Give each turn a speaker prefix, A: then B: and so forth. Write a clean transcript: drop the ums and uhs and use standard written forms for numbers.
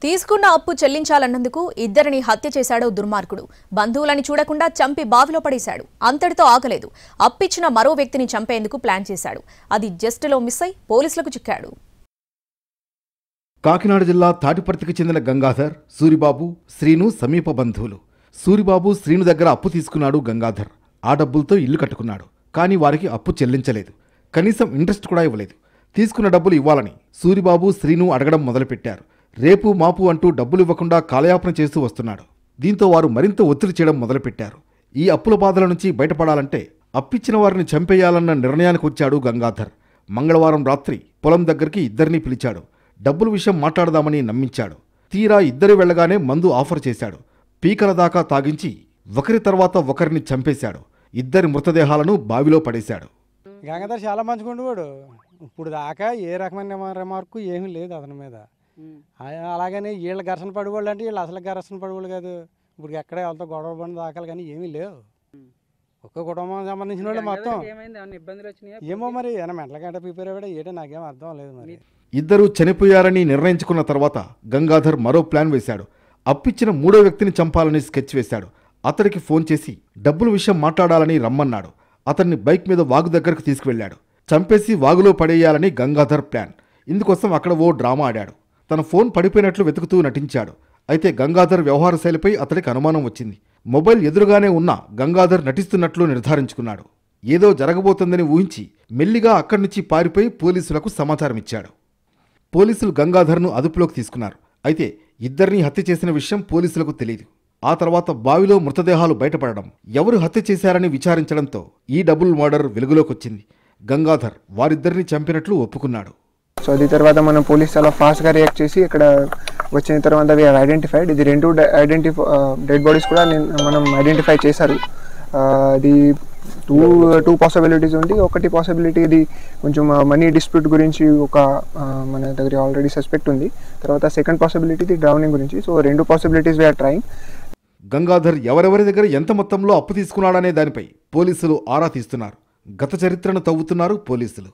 A: తీసుకున్న అప్పు చెల్లించాలన్నందుకు ఇద్దరిని హత్య చేశాడు దుర్మార్గుడు. బంధువులని చూడకుండా చంపి బావిలో పడేశాడు. అంతటితో ఆగలేదు. అప్పిచ్చిన మరో వ్యక్తిని చంపేందుకు ప్లాన్ చేశాడు. అది జస్టులో మిస్ అయి పోలీసులకు చిక్కాడు.
B: కాకినాడ జిల్లా తాటిపర్తికి చెందిన గంగాధర్, సూరిబాబు, శ్రీను సమీప బంధువులు. సూరిబాబు శ్రీను దగ్గర అప్పు తీసుకున్నాడు గంగాధర్. ఆ డబ్బులతో ఇల్లు కట్టుకున్నాడు. కానీ వారికి అప్పు చెల్లించలేదు. కనీసం ఇంట్రెస్ట్ కూడా ఇవ్వలేదు. తీసుకున్న డబ్బులు ఇవ్వాలని సూరిబాబు, శ్రీను అడగడం మొదలుపెట్టారు. రేపు మాపు అంటూ డబ్బులు ఇవ్వకుండా కాలయాపన చేస్తూ వస్తున్నాడు. దీంతో వారు మరింత ఒత్తిడి చేయడం మొదలుపెట్టారు. ఈ అప్పుల బాధల నుంచి బయటపడాలంటే అప్పిచ్చిన వారిని చంపేయాలన్న నిర్ణయానికి వచ్చాడు గంగాధర్. మంగళవారం రాత్రి పొలం దగ్గరికి ఇద్దరిని పిలిచాడు. డబ్బుల విషయం మాట్లాడదామని నమ్మించాడు. తీరా ఇద్దరు వెళ్లగానే మందు ఆఫర్ చేశాడు. పీకల దాకా తాగించి ఒకరి తర్వాత ఒకరిని చంపేశాడు. ఇద్దరి మృతదేహాలను బావిలో పడేశాడు.
C: గంగాధర్ చాలా మంచిగుండేవాడు. ఇప్పుడు దాకా ఏ రకమైన రిమార్కు ఏమీ లేదు అతని మీద. అలాగని వీళ్ళ ఘర్షణ పడివాళ్ళు అంటే వీళ్ళు అసలు ఘర్షణ పడివాళ్ళు కాదు. ఇప్పుడు ఎక్కడే వాళ్ళతో గొడవ పడిన దాఖలు కానీ ఏమీ లేవు. ఒక్క కుటుంబం సంబంధించిన వాళ్ళు మొత్తం ఏమో మరి ఏమైనా మెంటల్ గంట ప్రిపేర్ అయ్యాడో ఏటో నాకేం అర్థం లేదు. మరి
B: ఇద్దరు చనిపోయారని నిర్ణయించుకున్న తర్వాత గంగాధర్ మరో ప్లాన్ వేశాడు. అప్పిచ్చిన మూడో వ్యక్తిని చంపాలని స్కెచ్ వేశాడు. అతడికి ఫోన్ చేసి డబ్బుల విషయం మాట్లాడాలని రమ్మన్నాడు. అతన్ని బైక్ మీద వాగు దగ్గరకు తీసుకువెళ్లాడు. చంపేసి వాగులో పడేయాలని గంగాధర్ ప్లాన్. ఇందుకోసం అక్కడ ఓ డ్రామా ఆడాడు. తన ఫోన్ పడిపోయినట్లు వెతుకుతూ నటించాడు. అయితే గంగాధర్ వ్యవహార శైలిపై అతడికి అనుమానం వచ్చింది. మొబైల్ ఎదురుగానే ఉన్న గంగాధర్ నటిస్తున్నట్లు నిర్ధారించుకున్నాడు. ఏదో జరగబోతుందని ఊహించి మెల్లిగా అక్కడి నుంచి పారిపోయి పోలీసులకు సమాచారం ఇచ్చాడు. పోలీసులు గంగాధర్ను అదుపులోకి తీసుకున్నారు. అయితే ఇద్దరిని హత్య చేసిన విషయం పోలీసులకు తెలియదు. ఆ తర్వాత బావిలో మృతదేహాలు బయటపడడం, ఎవరు హత్య చేశారని విచారించడంతో ఈ డబుల్ మర్డర్ వెలుగులోకొచ్చింది. గంగాధర్ వారిద్దరిని చంపినట్లు ఒప్పుకున్నాడు.
D: సో అది తర్వాత మనం పోలీస్ చాలా ఫాస్ట్గా రియాక్ట్ చేసి ఇక్కడ వచ్చిన తర్వాత వి హావ్ ఐడెంటిఫైడ్. ఇది రెండు డెడ్ బాడీస్ కూడా మనం ఐడెంటిఫై చేశారు. అది టూ పాసిబిలిటీస్ ఉంది. ఒకటి పాసిబిలిటీ ఇది కొంచెం మనీ డిస్ప్యూట్ గురించి ఒక మన దగ్గర ఆల్రెడీ సస్పెక్ట్ ఉంది. తర్వాత సెకండ్ పాసిబిలిటీ ఇది డ్రౌనింగ్ గురించి. సో రెండు పాసిబిలిటీస్ వీఆర్ ట్రైయింగ్.
B: గంగాధర్ ఎవరెవరి దగ్గర ఎంత మొత్తంలో అప్పు తీసుకున్నాడనే దానిపై పోలీసులు ఆరా తీస్తున్నారు. గత చరిత్రను తవ్వుతున్నారు పోలీసులు.